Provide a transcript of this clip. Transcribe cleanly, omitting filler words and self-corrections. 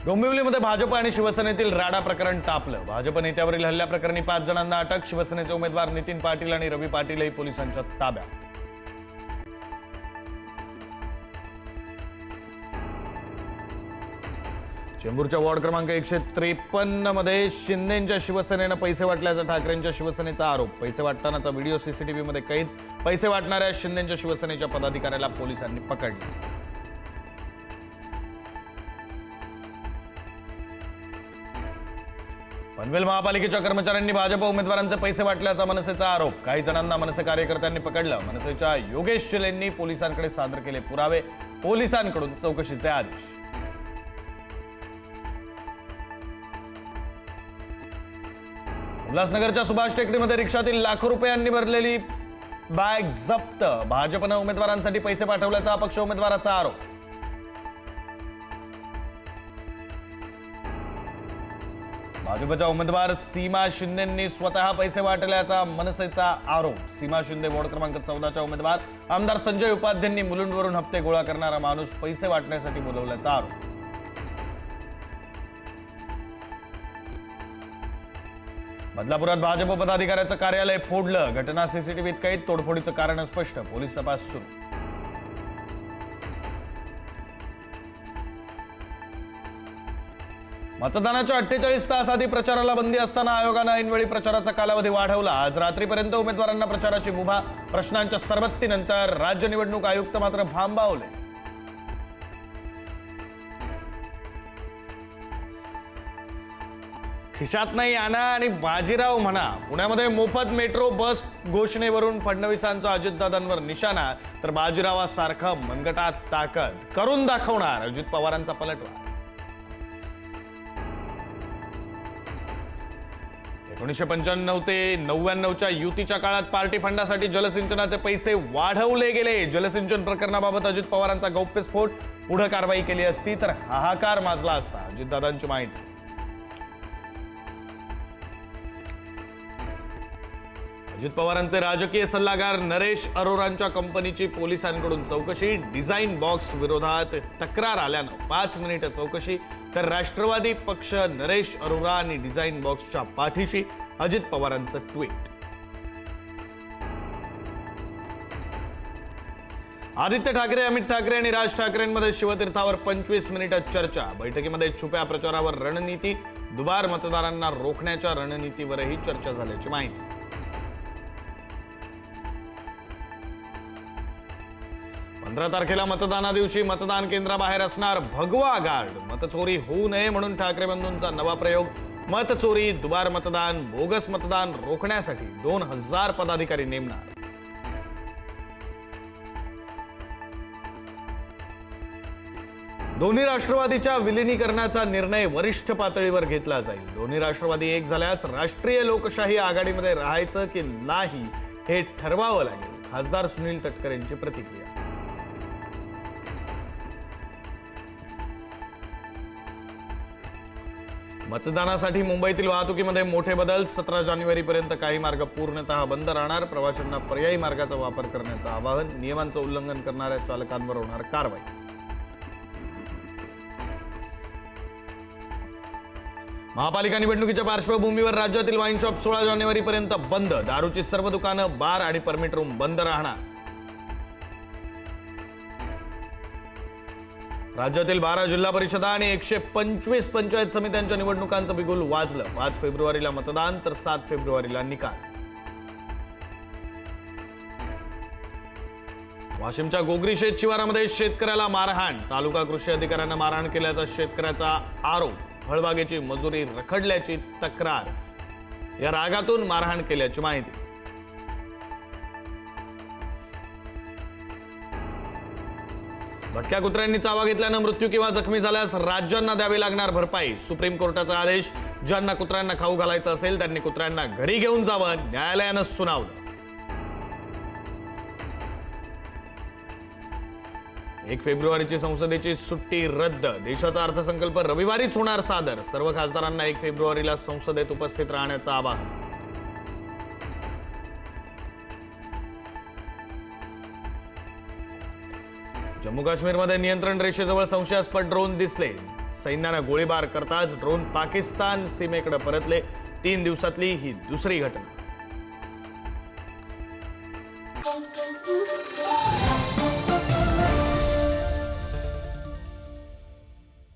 डोंबिवलीमध्ये भाजप आणि शिवसेनेतील राडा प्रकरण तापलं। भाजप नेत्यावरील हल्ल्याप्रकरणी 5 जणांना अटक। शिवसेनेचे उमेदवार नितीन पाटील आणि रवी पाटीलही पोलिसांच्या ताब्यात। चेंबूरच्या वॉर्ड क्रमांक 153 मध्ये शिंदेंच्या शिवसेनेनं पैसे वाटल्याचा ठाकरेंच्या शिवसेनेचा आरोप। पैसे वाटतानाचा व्हिडिओ सीसीटीव्ही मध्ये कैद। पैसे वाटणाऱ्या शिंदेंच्या शिवसेनेच्या पदाधिकाऱ्याला पोलिसांनी पकडले। पनवेल महापालिकेच्या कर्मचाऱ्यांनी भाजप उमेदवारांचे पैसे वाटल्याचा मनसेचा आरोप। काही जणांना मनसे कार्यकर्त्यांनी पकडलं। मनसेच्या योगेश शिलेंनी पोलिसांकडे सादर केले पुरावे। पोलिसांकडून चौकशीचे आदेश। उल्हासनगरच्या सुभाष टेकडीमध्ये रिक्षातील लाखो रुपयांनी भरलेली बॅग जप्त। भाजपनं उमेदवारांसाठी पैसे पाठवल्याचा अपक्ष उमेदवाराचा आरोप। भाजपच्या उमेदवार सीमा शिंदेंनी स्वतः पैसे वाटल्याचा मनसेचा आरोप। सीमा शिंदे वॉर्ड क्रमांक 14च्या उमेदवार आमदार संजय उपाध्यांनी मुलुंडवरून हप्ते गोळा करणारा माणूस पैसे वाटण्यासाठी बोलवल्याचा आरोप। बदलापुरात भाजप पदाधिकाऱ्याचं कार्यालय फोडलं। घटना सीसीटीव्हीत कैद। तोडफोडीचं कारण स्पष्ट। पोलीस तपास सुरू। मतदानाच्या 48 तास आधी प्रचाराला बंदी असताना आयोगानं ऐनवेळी प्रचाराचा कालावधी वाढवला। आज रात्रीपर्यंत उमेदवारांना प्रचाराची मुभा। प्रश्नांच्या सरबत्तीनंतर राज्य निवडणूक आयुक्त मात्र भांबावले। खिशात नाही आणा आणि बाजीराव म्हणा। पुण्यामध्ये मोफत मेट्रो बस घोषणेवरून फडणवीसांचा अजितदादांवर निशाणा, तर बाजीरावासारखं मनगटात ताकद करून दाखवणार अजित पवारांचा पलटवार। 1995 ते 99च्या युतीच्या काळात पार्टी फंडासाठी जलसिंचनाचे पैसे वाढवले गेले। जलसिंचन प्रकरणाबाबत अजित पवारांचा गौप्यस्फोट। पुढे कारवाई केली असती तर हाहाकार माजला असता। अजितदादांची माहिती। अजित पवारांचे राजकीय सल्लागार नरेश अरोरांच्या कंपनीची पोलिसांकडून चौकशी। डिझाइन बॉक्स विरोधात तक्रार आल्यानं 5 मिनिटं चौकशी, तर राष्ट्रवादी पक्ष नरेश अरोरा आणि डिझाइन बॉक्सच्या पाठीशी। अजित पवारांचं ट्विट। आदित्य ठाकरे, अमित ठाकरे आणि राज ठाकरेंमध्ये शिवतीर्थावर 25 मिनिटं चर्चा। बैठकीमध्ये छुप्या प्रचारावर रणनीती, दुबार मतदारांना रोखण्याच्या रणनीतीवरही चर्चा झाल्याची माहिती। 15 तारखेला मतदाना दिवशी मतदान केंद्राबाहेर असणार भगवा गार्ड। मतचोरी होऊ नये म्हणून ठाकरे बंधूंचा नवा प्रयोग। मतचोरी, दुबार मतदान, बोगस मतदान रोखण्यासाठी 2000 पदाधिकारी नेमणार। दोन्ही राष्ट्रवादीच्या विलिनीकरणाचा निर्णय वरिष्ठ पातळीवर घेतला जाईल। दोन्ही राष्ट्रवादी एक झाल्यास राष्ट्रीय लोकशाही आघाडीमध्ये राहायचं की नाही हे ठरवावं लागेल। खासदार सुनील तटकरे यांची प्रतिक्रिया। मतदानासाठी मुंबईतील वाहतुकीमध्ये मोठे बदल। 17 जानेवारीपर्यंत काही मार्ग पूर्णतः बंद राहणार। प्रवाशांना पर्यायी मार्गाचा वापर करण्याचं आवाहन। नियमांचं उल्लंघन करणाऱ्या चालकांवर होणार कारवाई। महापालिका निवडणुकीच्या पार्श्वभूमीवर राज्यातील वाईन शॉप 16 जानेवारीपर्यंत बंद। दारूची सर्व दुकानं, बार आणि परमिट रूम बंद राहणार। राज्यातील 12 जिल्हा परिषदा आणि 125 पंचायत समित्यांच्या निवडणुकांचं बिगुल वाजलं। 5 फेब्रुवारीला मतदान, तर 7 फेब्रुवारीला निकाल। वाशिमच्या गोगरी शेत शिवारामध्ये शेतकऱ्याला मारहाण। तालुका कृषी अधिकाऱ्यांना मारहाण केल्याचा शेतकऱ्याचा आरोप। फळबागेची मजुरी रखडल्याची तक्रार। या रागातून मारहाण केल्याची माहिती। भटक्या कुत्र्यांनी चावा घेतल्यानं मृत्यू किंवा जखमी झाल्यास राज्यांना द्यावी लागणार भरपाई। सुप्रीम कोर्टाचा आदेश। ज्यांना कुत्र्यांना खाऊ घालायचं असेल त्यांनी कुत्र्यांना घरी घेऊन जावं, न्यायालयानं सुनावलं। 1 फेब्रुवारीची संसदेची सुट्टी रद्द। देशाचा अर्थसंकल्प रविवारीच होणार सादर। सर्व खासदारांना 1 फेब्रुवारीला संसदेत उपस्थित राहण्याचं आवाहन। जम्मू काश्मीरमध्ये नियंत्रण रेषेजवळ संशयास्पद ड्रोन दिसले। सैन्यानं गोळीबार करताच ड्रोन पाकिस्तान सीमेकडे परतले. 3 दिवसातली ही दुसरी घटना.